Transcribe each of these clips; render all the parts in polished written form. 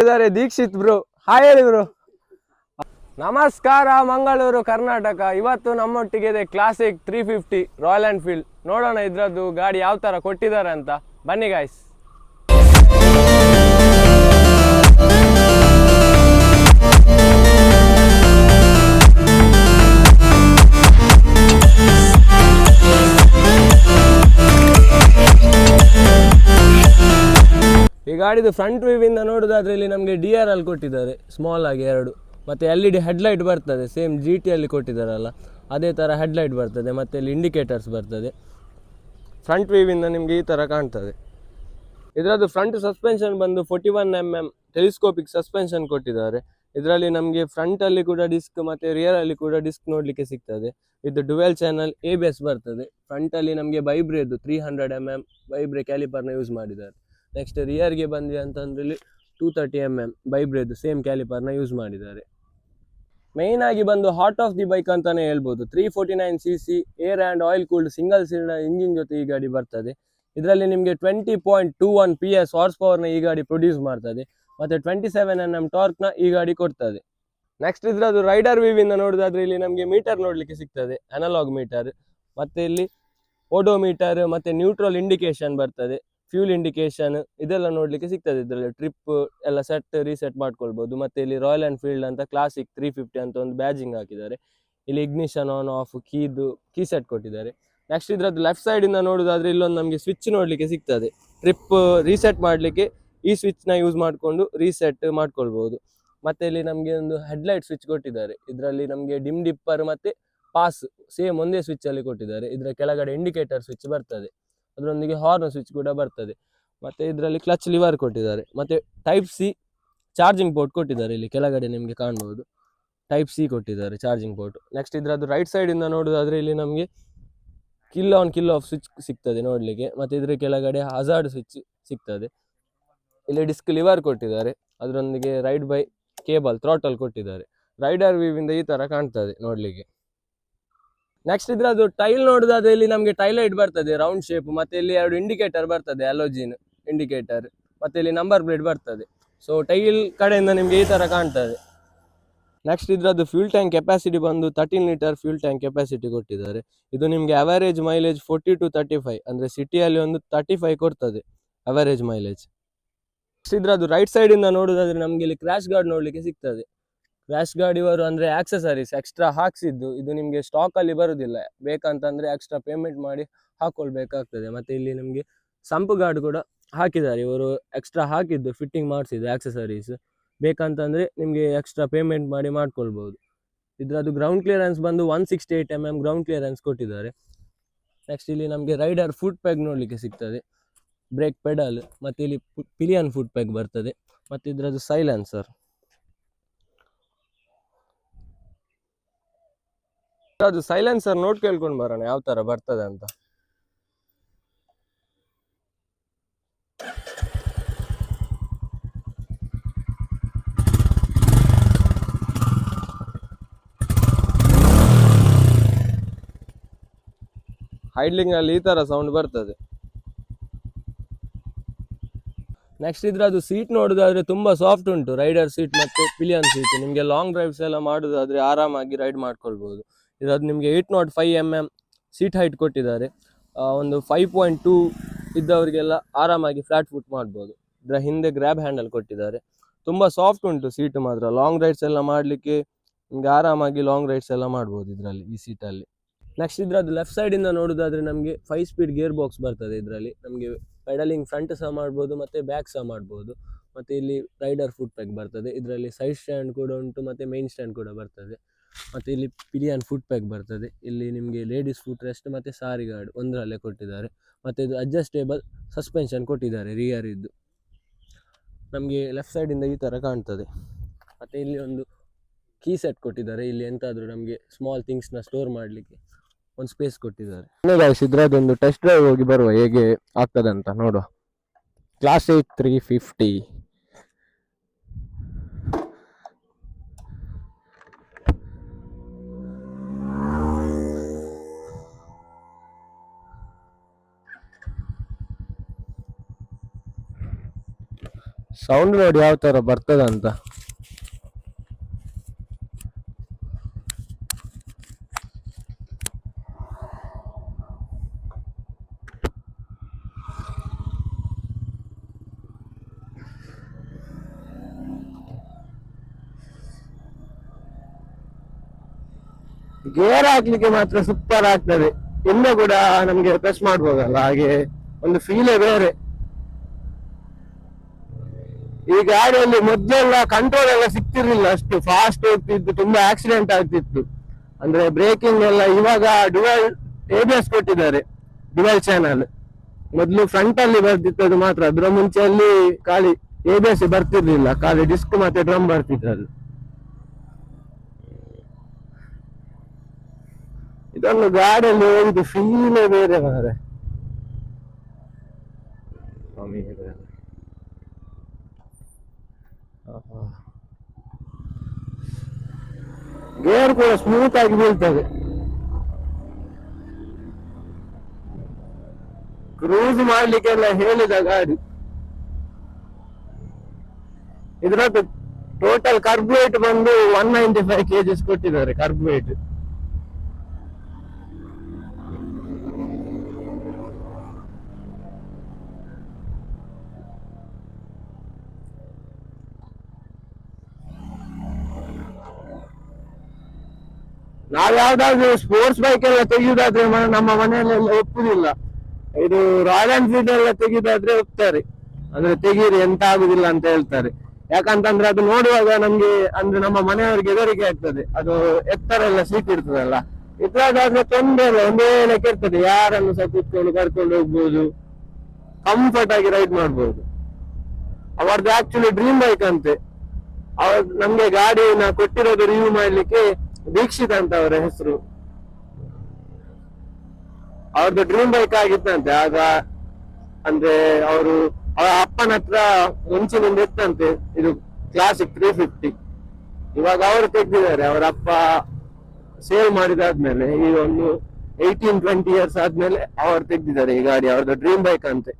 ಇದ್ದಾರೆ Dixit bro. Hi ಹೇಳಿ bro. ನಮಸ್ಕಾರ ಮಂಗಳೂರು ಕರ್ನಾಟಕ. ಇವತ್ತು ನಮ್ಮೊಟ್ಟಿಗೆ ಇದೆ ಕ್ಲಾಸಿಕ್ 350 ರಾಯಲ್ ಎನ್ಫೀಲ್ಡ್. ನೋಡೋಣ ಇದ್ರದ್ದು ಗಾಡಿ ಯಾವ ತರ ಕೊಟ್ಟಿದ್ದಾರೆ ಅಂತ. ಬನ್ನಿ ಗಾಯ್ಸ್. ಈ ಗಾಡಿದು ಫ್ರಂಟ್ ವ್ಯೂ ಇಂದ ನೋಡೋದಾದ್ರೆ ಇಲ್ಲಿ ನಮಗೆ DRL ಕೊಟ್ಟಿದ್ದಾರೆ ಸ್ಮಾಲ್ ಆಗಿ 2, ಮತ್ತು LED ಹೆಡ್ಲೈಟ್ ಬರ್ತದೆ. ಸೇಮ್ GT ಅಲ್ಲಿ ಕೊಟ್ಟಿದ್ದಾರಲ್ಲ ಅದೇ ಥರ ಹೆಡ್ಲೈಟ್ ಬರ್ತದೆ, ಮತ್ತು ಇಲ್ಲಿ ಇಂಡಿಕೇಟರ್ಸ್ ಬರ್ತದೆ. ಫ್ರಂಟ್ ವ್ಯೂ ಇಂದ ನಿಮಗೆ ಈ ಥರ ಕಾಣ್ತದೆ. ಇದರದ್ದು ಫ್ರಂಟ್ ಸಸ್ಪೆನ್ಷನ್ ಬಂದು 41mm ಟೆಲಿಸ್ಕೋಪಿಕ್ ಸಸ್ಪೆನ್ಷನ್ ಕೊಟ್ಟಿದ್ದಾರೆ. ಇದರಲ್ಲಿ ನಮಗೆ ಫ್ರಂಟಲ್ಲಿ ಕೂಡ ಡಿಸ್ಕ್ ಮತ್ತು ರಿಯರಲ್ಲಿ ಕೂಡ ಡಿಸ್ಕ್ ನೋಡಲಿಕ್ಕೆ ಸಿಗ್ತದೆ. ಇದು ಡುವೆಲ್ ಚಾನಲ್ ABS ಬರ್ತದೆ. ಫ್ರಂಟಲ್ಲಿ ನಮಗೆ ಬೈಬ್ರೇದು 300mm ಬೈಬ್ರೆ ಕ್ಯಾಲಿಪರ್ನ ಯೂಸ್ ಮಾಡಿದ್ದಾರೆ. ನೆಕ್ಸ್ಟ್ ರಿಯರ್ಗೆ ಬಂದ್ವಿ ಅಂತಂದ್ರೆ ಇಲ್ಲಿ 230mm ಬೈಬ್ರೇದು ಸೇಮ್ ಕ್ಯಾಲಿಪರ್ನ ಯೂಸ್ ಮಾಡಿದ್ದಾರೆ. ಮೇಯ್ನ್ ಆಗಿ ಬಂದು ಹಾರ್ಟ್ ಆಫ್ ದಿ ಬೈಕ್ ಅಂತಾನೆ ಹೇಳ್ಬೋದು. 349cc air and oil cooled single cylinder engine ಜೊತೆ ಈ ಗಾಡಿ ಬರ್ತದೆ. ಇದರಲ್ಲಿ ನಿಮಗೆ 20.21 PS ಹಾರ್ಸ್ ಪವರ್ನ ಈ ಗಾಡಿ ಪ್ರೊಡ್ಯೂಸ್ ಮಾಡ್ತದೆ, ಮತ್ತು 27 Nm ಟಾರ್ಕ್ನ ಈ ಗಾಡಿ ಕೊಡ್ತದೆ. ನೆಕ್ಸ್ಟ್ ಇದ್ರದ್ದು ರೈಡರ್ ವ್ಯೂ ಇಂದ ನೋಡೋದಾದ್ರೆ ಇಲ್ಲಿ ನಮಗೆ ಮೀಟರ್ ನೋಡಲಿಕ್ಕೆ ಸಿಗ್ತದೆ, ಅನಲಾಗ್ ಮೀಟರ್. ಮತ್ತು ಇಲ್ಲಿ ಓಡೋಮೀಟರ್ ಮತ್ತು ನ್ಯೂಟ್ರಲ್ ಇಂಡಿಕೇಶನ್ ಬರ್ತದೆ, ಫ್ಯೂಲ್ ಇಂಡಿಕೇಶನ್ ಇದೆಲ್ಲ ನೋಡಲಿಕ್ಕೆ ಸಿಗ್ತದೆ. ಇದರಲ್ಲಿ ಟ್ರಿಪ್ ಎಲ್ಲ ಸೆಟ್ ರೀಸೆಟ್ ಮಾಡ್ಕೊಳ್ಬೋದು. ಮತ್ತು ಇಲ್ಲಿ ರಾಯಲ್ ಎನ್ಫೀಲ್ಡ್ ಅಂತ ಕ್ಲಾಸಿಕ್ 350 ಅಂತ ಒಂದು ಬ್ಯಾಜಿಂಗ್ ಹಾಕಿದ್ದಾರೆ. ಇಲ್ಲಿ ignition on off key set ಕೊಟ್ಟಿದ್ದಾರೆ. ನೆಕ್ಸ್ಟ್ ಇದ್ರದ್ದು ಲೆಫ್ಟ್ ಸೈಡಿಂದ ನೋಡೋದಾದ್ರೆ ಇಲ್ಲೊಂದು ನಮಗೆ ಸ್ವಿಚ್ ನೋಡಲಿಕ್ಕೆ ಸಿಗ್ತದೆ. ಟ್ರಿಪ್ ರೀಸೆಟ್ ಮಾಡಲಿಕ್ಕೆ ಈ ಸ್ವಿಚ್ನ ಯೂಸ್ ಮಾಡಿಕೊಂಡು ರೀಸೆಟ್ ಮಾಡ್ಕೊಳ್ಬೋದು. ಮತ್ತು ಇಲ್ಲಿ ನಮಗೆ ಒಂದು ಹೆಡ್ಲೈಟ್ ಸ್ವಿಚ್ ಕೊಟ್ಟಿದ್ದಾರೆ. ಇದರಲ್ಲಿ ನಮಗೆ ಡಿಮ್ ಡಿಪ್ಪರ್ ಮತ್ತು ಪಾಸ್ ಸೇಮ್ ಒಂದೇ ಸ್ವಿಚ್ಚಲ್ಲಿ ಕೊಟ್ಟಿದ್ದಾರೆ. ಇದರ ಕೆಳಗಡೆ ಇಂಡಿಕೇಟರ್ ಸ್ವಿಚ್ ಬರ್ತದೆ, ಅದರೊಂದಿಗೆ ಹಾರ್ನ್ ಸ್ವಿಚ್ ಕೂಡ ಬರ್ತದೆ. ಮತ್ತು ಇದರಲ್ಲಿ ಕ್ಲಚ್ ಲಿವರ್ ಕೊಟ್ಟಿದ್ದಾರೆ, ಮತ್ತು ಟೈಪ್ ಸಿ ಚಾರ್ಜಿಂಗ್ ಪೋರ್ಟ್ ಕೊಟ್ಟಿದ್ದಾರೆ. ಇಲ್ಲಿ ಕೆಳಗಡೆ ನಿಮಗೆ ಕಾಣ್ಬೋದು ಟೈಪ್ ಸಿ ಕೊಟ್ಟಿದ್ದಾರೆ ಚಾರ್ಜಿಂಗ್ ಪೋರ್ಟ್. ನೆಕ್ಸ್ಟ್ ಇದರದ್ದು ರೈಟ್ ಸೈಡಿಂದ ನೋಡೋದಾದರೆ ಇಲ್ಲಿ ನಮಗೆ kill on kill off switch ಸಿಗ್ತದೆ ನೋಡಲಿಕ್ಕೆ, ಮತ್ತು ಇದರ ಕೆಳಗಡೆ ಹಜಾರ್ಡ್ ಸ್ವಿಚ್ ಸಿಗ್ತದೆ. ಇಲ್ಲಿ ಡಿಸ್ಕ್ ಲಿವರ್ ಕೊಟ್ಟಿದ್ದಾರೆ, ಅದರೊಂದಿಗೆ ರೈಡ್ ಬೈ ಕೇಬಲ್ ಥ್ರಾಟಲ್ ಕೊಟ್ಟಿದ್ದಾರೆ. ರೈಡರ್ ವ್ಯೂ ಇಂದ ಈ ಥರ ಕಾಣ್ತದೆ ನೋಡಲಿಕ್ಕೆ. ನೆಕ್ಸ್ಟ್ ಇದ್ರದ್ದು ಟೈಲ್ ನೋಡೋದಾದ್ರೆ ಇಲ್ಲಿ ನಮಗೆ ಟೈಲ್ ಲೈಟ್ ಬರ್ತದೆ ರೌಂಡ್ ಶೇಪ್, ಮತ್ತು ಇಲ್ಲಿ 2 ಇಂಡಿಕೇಟರ್ ಬರ್ತದೆ, ಅಲೋಜಿನ್ ಇಂಡಿಕೇಟರ್, ಮತ್ತು ಇಲ್ಲಿ ನಂಬರ್ ಪ್ಲೇಟ್ ಬರ್ತದೆ. ಸೊ ಟೈಲ್ ಕಡೆಯಿಂದ ನಿಮಗೆ ಈ ಥರ ಕಾಣ್ತದೆ. ನೆಕ್ಸ್ಟ್ ಇದ್ರದ್ದು ಫ್ಯೂಲ್ ಟ್ಯಾಂಕ್ ಕೆಪಾಸಿಟಿ ಬಂದು 13 ಲೀಟರ್ ಫ್ಯೂಲ್ ಟ್ಯಾಂಕ್ ಕೆಪಾಸಿಟಿ ಕೊಟ್ಟಿದ್ದಾರೆ. ಇದು ನಿಮಗೆ ಅವರೇಜ್ ಮೈಲೇಜ್ 40 to 35, ಅಂದರೆ ಸಿಟಿಯಲ್ಲಿ ಒಂದು 35 ಕೊಡ್ತದೆ ಅವರೇಜ್ ಮೈಲೇಜ್. ನೆಕ್ಸ್ಟ್ ಇದ್ರದ್ದು ರೈಟ್ ಸೈಡಿಂದ ನೋಡೋದಾದ್ರೆ ನಮಗೆ ಇಲ್ಲಿ ಕ್ರ್ಯಾಶ್ ಗಾರ್ಡ್ ನೋಡಲಿಕ್ಕೆ ಸಿಗ್ತದೆ. ಕ್ರ್ಯಾಶ್ ಗಾರ್ಡ್ ಇವರು ಅಂದರೆ ಆಕ್ಸೆಸರೀಸ್ ಎಕ್ಸ್ಟ್ರಾ ಹಾಕ್ಸಿದ್ದು, ಇದು ನಿಮಗೆ ಸ್ಟಾಕಲ್ಲಿ ಬರೋದಿಲ್ಲ. ಬೇಕಂತಂದರೆ ಎಕ್ಸ್ಟ್ರಾ ಪೇಮೆಂಟ್ ಮಾಡಿ ಹಾಕ್ಕೊಳ್ಬೇಕಾಗ್ತದೆ. ಮತ್ತು ಇಲ್ಲಿ ನಿಮಗೆ ಸಂಪ್ ಗಾರ್ಡ್ ಕೂಡ ಹಾಕಿದ್ದಾರೆ, ಇವರು ಎಕ್ಸ್ಟ್ರಾ ಹಾಕಿದ್ದು ಫಿಟ್ಟಿಂಗ್ ಮಾಡಿಸಿದ್ದು ಆಕ್ಸೆಸರೀಸ್. ಬೇಕಂತಂದರೆ ನಿಮಗೆ ಎಕ್ಸ್ಟ್ರಾ ಪೇಮೆಂಟ್ ಮಾಡಿ ಮಾಡ್ಕೊಳ್ಬೋದು. ಇದರದ್ದು ಗ್ರೌಂಡ್ ಕ್ಲಿಯರೆನ್ಸ್ ಬಂದು 168mm ಗ್ರೌಂಡ್ ಕ್ಲಿಯರೆನ್ಸ್ ಕೊಟ್ಟಿದ್ದಾರೆ. ನೆಕ್ಸ್ಟ್ ಇಲ್ಲಿ ನಮಗೆ ರೈಡರ್ ಫುಟ್ ಪ್ಯಾಗ್ ನೋಡಲಿಕ್ಕೆ ಸಿಗ್ತದೆ, ಬ್ರೇಕ್ ಪೆಡಲ್, ಮತ್ತು ಇಲ್ಲಿ ಪಿಲಿಯನ್ ಫುಟ್ ಪ್ಯಾಗ್ ಬರ್ತದೆ, ಮತ್ತು ಇದರದ್ದು ಸೈಲೆನ್ಸರ್. ಅದು ಸೈಲೆನ್ಸರ್ ನೋಟ್ ಕೇಳ್ಕೊಂಡು ಬರೋಣ ಯಾವ ತರ ಬರ್ತದೆ ಅಂತ. ಹೈಡ್ಲಿಂಗ್ ಅಲ್ಲಿ ಈ ತರ ಸೌಂಡ್ ಬರ್ತದೆ. ನೆಕ್ಸ್ಟ್ ಇದ್ರದ್ದು ಸೀಟ್ ನೋಡೋದಾದ್ರೆ ತುಂಬಾ ಸಾಫ್ಟ್ ಉಂಟು, ರೈಡರ್ ಸೀಟ್ ಮತ್ತು ಪಿಲಿಯನ್ ಸೀಟ್. ನಿಮಗೆ ಲಾಂಗ್ ಡ್ರೈವ್ಸ್ ಎಲ್ಲ ಮಾಡೋದಾದ್ರೆ ಆರಾಮಾಗಿ ರೈಡ್ ಮಾಡ್ಕೊಳ್ಬೋದು. ಇದರದ್ದು ನಿಮಗೆ 805mm ಸೀಟ್ ಹೈಟ್ ಕೊಟ್ಟಿದ್ದಾರೆ. ಒಂದು 5.2 ಇದ್ದವರಿಗೆಲ್ಲ ಆರಾಮಾಗಿ ಫ್ಲಾಟ್ ಫುಟ್ ಮಾಡ್ಬೋದು. ಇದರ ಹಿಂದೆ ಗ್ರ್ಯಾಬ್ ಹ್ಯಾಂಡಲ್ ಕೊಟ್ಟಿದ್ದಾರೆ. ತುಂಬ ಸಾಫ್ಟ್ ಉಂಟು ಸೀಟ್ ಮಾತ್ರ. ಲಾಂಗ್ ರೈಡ್ಸ್ ಎಲ್ಲ ಮಾಡಲಿಕ್ಕೆ ನಿಮಗೆ ಆರಾಮಾಗಿ ಲಾಂಗ್ ರೈಡ್ಸ್ ಎಲ್ಲ ಮಾಡ್ಬೋದು ಇದರಲ್ಲಿ, ಈ ಸೀಟಲ್ಲಿ. ನೆಕ್ಸ್ಟ್ ಇದರದ್ದು ಲೆಫ್ಟ್ ಸೈಡಿಂದ ನೋಡೋದಾದ್ರೆ ನಮಗೆ 5 ಸ್ಪೀಡ್ ಗೇರ್ ಬಾಕ್ಸ್ ಬರ್ತದೆ. ಇದರಲ್ಲಿ ನಮಗೆ ಪೆಡಲಿಂಗ್ ಫ್ರಂಟ್ ಸಹ ಮಾಡ್ಬೋದು ಮತ್ತು ಬ್ಯಾಕ್ ಸಹ ಮಾಡ್ಬೋದು. ಮತ್ತು ಇಲ್ಲಿ ರೈಡರ್ ಫುಟ್ ಪ್ಯಾಕ್ ಬರ್ತದೆ. ಇದರಲ್ಲಿ ಸೈಡ್ ಸ್ಟ್ಯಾಂಡ್ ಕೂಡ ಉಂಟು ಮತ್ತು ಮೇನ್ ಸ್ಟ್ಯಾಂಡ್ ಕೂಡ ಬರ್ತದೆ. ಮತ್ತು ಇಲ್ಲಿ ಪಿಲಿಯನ್ ಫುಟ್ ಪ್ಯಾಕ್ ಬರ್ತದೆ. ಇಲ್ಲಿ ನಿಮಗೆ ಲೇಡೀಸ್ ಫುಟ್ ರೆಸ್ಟ್ ಮತ್ತು ಸಾರಿ ಗಾರ್ಡ್ ಒಂದರಲ್ಲೇ ಕೊಟ್ಟಿದ್ದಾರೆ. ಮತ್ತು ಇದು ಅಡ್ಜಸ್ಟೇಬಲ್ ಸಸ್ಪೆನ್ಷನ್ ಕೊಟ್ಟಿದ್ದಾರೆ ರಿಯರ್ ಇದ್ದು. ನಮಗೆ ಲೆಫ್ಟ್ ಸೈಡಿಂದ ಈ ಥರ ಕಾಣ್ತದೆ. ಮತ್ತು ಇಲ್ಲಿ ಒಂದು ಕೀ ಸೆಟ್ ಕೊಟ್ಟಿದ್ದಾರೆ. ಇಲ್ಲಿ ಎಂತಾದರೂ ನಮಗೆ ಸ್ಮಾಲ್ ಥಿಂಗ್ಸ್ನ ಸ್ಟೋರ್ ಮಾಡಲಿಕ್ಕೆ ಒಂದು ಸ್ಪೇಸ್ ಕೊಟ್ಟಿದ್ದಾರೆ. ಇದರದೊಂದು ಟೆಸ್ಟ್ ಡ್ರೈವ್ ಹೋಗಿ ಬರುವ ಹೇಗೆ ಆಗ್ತದೆ ಅಂತ ನೋಡುವ. ಕ್ಲಾಸಿಕ್ 350. ಸೌಂಡ್ ನೋಡಿ ಯಾವ ತರ ಬರ್ತದಂತ. ಗೇರ್ ಹಾಕ್ಲಿಕ್ಕೆ ಮಾತ್ರ ಸೂಪರ್ ಆಗ್ತದೆ. ಹಿಂದೆ ಕೂಡ ನಮ್ಗೆ ಪ್ರೆಸ್ ಮಾಡ್ಬೋದಲ್ಲ, ಹಾಗೆ ಒಂದು ಫೀಲೇ ಬೇರೆ. ಈ ಗಾಡಿಯಲ್ಲಿ ಮೊದಲೆಲ್ಲ ಕಂಟ್ರೋಲ್ ಎಲ್ಲ ಸಿಕ್ತಿರ್ಲಿಲ್ಲ, ಅಷ್ಟು ಫಾಸ್ಟ್ ಹೋಗ್ತಿತ್ತು, ತುಂಬಾ ಆಕ್ಸಿಡೆಂಟ್ ಆಗ್ತಿತ್ತು. ಅಂದ್ರೆ ಬ್ರೇಕಿಂಗ್ ಎಲ್ಲ ಇವಾಗ ಡುವೆಲ್ ABS ಕೊಟ್ಟಿದ್ದಾರೆ, ಡುವೆಲ್ ಚಾನಲ್. ಮೊದ್ಲು ಫ್ರಂಟ್ ಅಲ್ಲಿ ಬರ್ತಿತ್ತು ಅದು ಮಾತ್ರ, ಅದ್ರ ಮುಂಚೆಯಲ್ಲಿ ಖಾಲಿ ABS ಬರ್ತಿರ್ಲಿಲ್ಲ, ಖಾಲಿ ಡಿಸ್ಕ್ ಮತ್ತೆ ಡ್ರಮ್ ಬರ್ತಿತ್ತು. ಇದೊಂದು ಗಾಡಿಯಲ್ಲಿ ಹೋಗಿದ್ದು ಫೀಲೇ ಬೇರೆ ಮಾರೆ. ಗೇರ್ ಕೂಡ ಸ್ಮೂತ್ ಆಗಿ ಬೀಳ್ತದೆ. ಕ್ರೂಸ್ ಮಾಡ್ಲಿಕ್ಕೆಲ್ಲ ಹೇಳಿದ ಗಾಡಿ. ಇದ್ರದ್ದು ಟೋಟಲ್ ಕರ್ಬ್ ವೇಟ್ ಬಂದು 195 kgs ಕೊಟ್ಟಿದ್ದಾರೆ ಕರ್ಬ್ ವೇಟ್. ನಾವ್ ಯಾವ್ದಾದ್ರು ಸ್ಪೋರ್ಟ್ಸ್ ಬೈಕ್ ಎಲ್ಲ ತೆಗೆಯುವುದಾದ್ರೆ ನಮ್ಮ ಮನೆಯಲ್ಲೆಲ್ಲ ಒಪ್ಪುದಿಲ್ಲ. ಇದು ರಾಯಲ್ ಎನ್ಫೀಲ್ಡ್ ಎಲ್ಲ ತೆಗೆಯುವುದಾದ್ರೆ ಒಪ್ತಾರೆ, ಅಂದ್ರೆ ತೆಗೀರಿ ಎಂತ ಆಗುದಿಲ್ಲ ಅಂತ ಹೇಳ್ತಾರೆ. ಯಾಕಂತಂದ್ರೆ ಅದು ನೋಡುವಾಗ ನಮ್ಗೆ ಅಂದ್ರೆ ನಮ್ಮ ಮನೆಯವರಿಗೆ ಹೆದರಿಕೆ ಆಗ್ತದೆ, ಅದು ಎತ್ತರ ಎಲ್ಲ ಸೀಟ್ ಇರ್ತದಲ್ಲ. ಇದ್ರಾದ್ರೆ ತೊಂದರೆ ಇಲ್ಲ, ಒಂದೇ ಲೆಕ್ಕ ಇರ್ತದೆ, ಯಾರನ್ನು ಸಹ ಕೂತ್ಕೊಂಡು ಕರ್ಕೊಂಡು ಹೋಗ್ಬೋದು, ಕಂಫರ್ಟ್ ಆಗಿ ರೈಡ್ ಮಾಡ್ಬೋದು. ಅವರದ್ದು ಆಕ್ಚುಲಿ ಡ್ರೀಮ್ ಬೈಕ್ ಅಂತೆ. ನಮ್ಗೆ ಗಾಡಿನ ಕೊಟ್ಟಿರೋದು ರಿವ್ಯೂ ಮಾಡ್ಲಿಕ್ಕೆ ದೀಕ್ಷಿತ್ ಅಂತ ಅವರ ಹೆಸರು. ಅವ್ರದ್ದು ಡ್ರೀಮ್ ಬೈಕ್ ಆಗಿತ್ತಂತೆ ಆಗ. ಅಂದ್ರೆ ಅವರು ಅವರ ಅಪ್ಪನ ಹತ್ರ ಮುಂಚಿನಿಂದ ಇತ್ತಂತೆ ಇದು ಕ್ಲಾಸಿಕ್ 350. ಇವಾಗ ಅವರು ತೆಗ್ದಿದ್ದಾರೆ, ಅವರ ಅಪ್ಪ ಸೇಲ್ ಮಾಡಿದಾದ್ಮೇಲೆ ಈ ಒಂದು 18-20 years ಆದ್ಮೇಲೆ ಅವ್ರು ತೆಗ್ದಿದ್ದಾರೆ ಈ ಗಾಡಿ. ಅವ್ರದ್ದು ಡ್ರೀಮ್ ಬೈಕ್ ಅಂತೆ.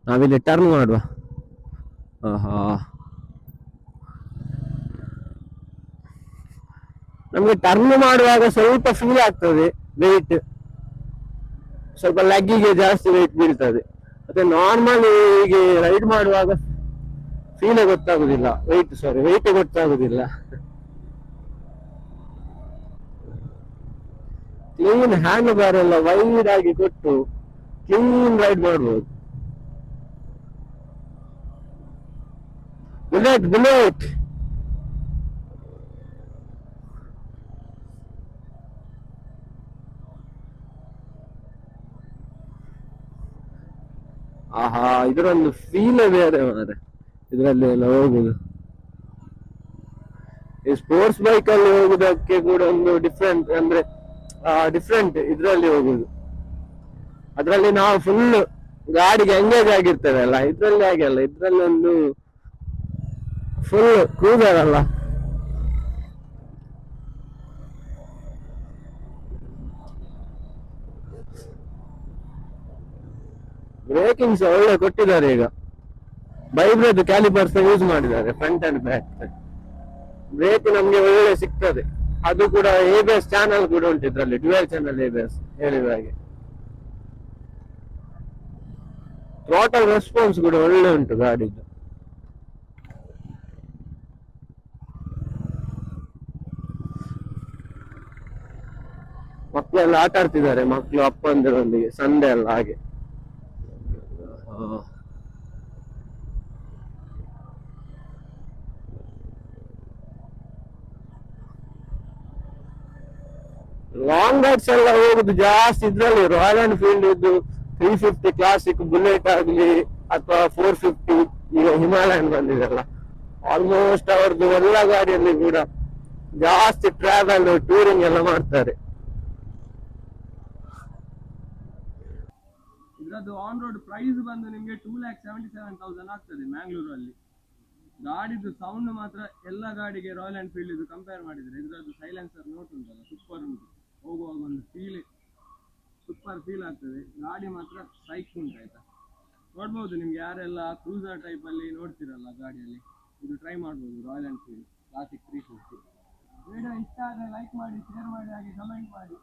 ನಾವಿಲ್ಲಿ ಟರ್ನ್ ಮಾಡುವ. ನಮ್ಗೆ ಟರ್ನ್ ಮಾಡುವಾಗ ಸ್ವಲ್ಪ ಫೀಲ್ ಆಗ್ತದೆ, ವೆಯ್ಟ್ ಸ್ವಲ್ಪ ಲೆಗ್ಗಿಗೆ ಜಾಸ್ತಿ ವೆಯ್ಟ್ ಬೀಳ್ತದೆ. ಮತ್ತೆ ನಾರ್ಮಲ್ ಹೀಗೆ ರೈಡ್ ಮಾಡುವಾಗ ಫೀಲೇ ಗೊತ್ತಾಗುದಿಲ್ಲ, ವೆಯ್ಟ್ ಗೊತ್ತಾಗುದಿಲ್ಲ. ಕ್ಲೀನ್ ಹ್ಯಾಂಡ್ ಬಾರ್ ಎಲ್ಲ ವೈಡ್ ಆಗಿ ಕೊಟ್ಟು ಕ್ಲೀನ್ ರೈಡ್ ಮಾಡ್ಬೋದು. ಬುಲೆಟ್ ಇದರೊಂದು ಫೀಲೇ ಬೇರೆ ಮಾರೆ, ಇದರಲ್ಲಿ ಎಲ್ಲ ಹೋಗುದು. ಈ ಸ್ಪೋರ್ಟ್ಸ್ ಬೈಕ್ ಅಲ್ಲಿ ಹೋಗುದಕ್ಕೆ ಕೂಡ ಒಂದು ಡಿಫ್ರೆಂಟ್, ಅಂದ್ರೆ ಡಿಫ್ರೆಂಟ್ ಇದ್ರಲ್ಲಿ ಹೋಗುದು. ಅದ್ರಲ್ಲಿ ನಾವು ಫುಲ್ ಗಾಡಿಗೆ ಎಂಗೇಜ್ ಆಗಿರ್ತೇವೆ ಅಲ್ಲ, ಇದ್ರಲ್ಲಿ ಹಾಗೆಲ್ಲ. ಇದ್ರಲ್ಲಿ ಒಂದು ಫುಲ್ ಕ್ರೂಸರ್ ಅಲ್ಲ. ಬ್ರೇಕಿಂಗ್ಸ್ ಒಳ್ಳೆ ಕೊಟ್ಟಿದ್ದಾರೆ. ಈಗ ವೈಬ್ರೇಟ್ ಕ್ಯಾಲಿಪರ್ಸ್ ಯೂಸ್ ಮಾಡಿದ್ದಾರೆ ಫ್ರಂಟ್ ಅಂಡ್ ಬ್ಯಾಕ್. ಬ್ರೇಕ್ ನಮ್ಗೆ ಒಳ್ಳೆ ಸಿಗ್ತದೆ. ಅದು ಕೂಡ ABS ಚಾನಲ್ ಕೂಡ ಉಂಟು ಇದ್ರಲ್ಲಿ, ಡ್ಯುಯಲ್ ಚಾನಲ್ ABS ಹೇಳಿದ ಹಾಗೆ. ಥ್ರಾಟಲ್ ರೆಸ್ಪಾನ್ಸ್ ಕೂಡ ಒಳ್ಳೆ ಉಂಟು ಗಾಡಿದು. ಮಕ್ಕಳೆಲ್ಲ ಆಟ ಆಡ್ತಿದ್ದಾರೆ, ಮಕ್ಕಳು ಅಪ್ಪಂದಿರೊಂದಿಗೆ ಸಂಡೆ ಎಲ್ಲ ಹಾಗೆ. ಲಾಂಗ್ ರೈಡ್ಸ್ ಎಲ್ಲ ಹೋಗುದು ಜಾಸ್ತಿ ಇದ್ರಲ್ಲಿ ರಾಯಲ್ ಎನ್ಫೀಲ್ಡ್ ಇದ್ದು 350 ಕ್ಲಾಸಿಕ್ ಬುಲೆಟ್ ಆಗ್ಲಿ ಅಥವಾ 450, ಈಗ ಹಿಮಾಲಯನ್ ಬಂದಿದೆಲ್ಲ. ಆಲ್ಮೋಸ್ಟ್ ಅವ್ರದ್ದು ಎಲ್ಲ ಗಾಡಿಯಲ್ಲಿ ಕೂಡ ಜಾಸ್ತಿ ಟ್ರಾವೆಲ್ ಟೂರಿಂಗ್ ಎಲ್ಲ ಮಾಡ್ತಾರೆ. ಇದ್ರದ್ದು ಆನ್ ರೋಡ್ ಪ್ರೈಸ್ ಬಂದು ನಿಮ್ಗೆ 2,77,000 ಆಗ್ತದೆ ಮ್ಯಾಂಗ್ಳೂರಲ್ಲಿ. ಗಾಡಿದು ಸೌಂಡ್ ಮಾತ್ರ ಎಲ್ಲ ಗಾಡಿಗೆ ರಾಯಲ್ ಎನ್ಫೀಲ್ಡ್ ಇದು ಕಂಪೇರ್ ಮಾಡಿದ್ರೆ ಇದ್ರದ್ದು ಸೈಲೆನ್ಸರ್ ನೋಟ್ ಉಂಟಲ್ಲ ಸೂಪರ್ ಉಂಟು. ಹೋಗುವಾಗ ಒಂದು ಸೂಪರ್ ಫೀಲ್ ಆಗ್ತದೆ. ಗಾಡಿ ಮಾತ್ರ ಸೈಕ್ ಉಂಟು ಆಯ್ತಾ. ನೋಡ್ಬೋದು ನಿಮ್ಗೆ ಯಾರೆಲ್ಲ ಕ್ರೂಸರ್ ಟೈಪಲ್ಲಿ ನೋಡ್ತಿರಲ್ಲ ಗಾಡಿಯಲ್ಲಿ ಇದು ಟ್ರೈ ಮಾಡ್ಬೋದು ರಾಯಲ್ ಎನ್ಫೀಲ್ಡ್ ಕ್ಲಾಸಿಕ್ 350. ವಿಡಿಯೋ ಇಷ್ಟ ಆದರೆ ಲೈಕ್ ಮಾಡಿ, ಶೇರ್ ಮಾಡಿ, ಹಾಗೆ ಕಮೆಂಟ್ ಮಾಡಿ.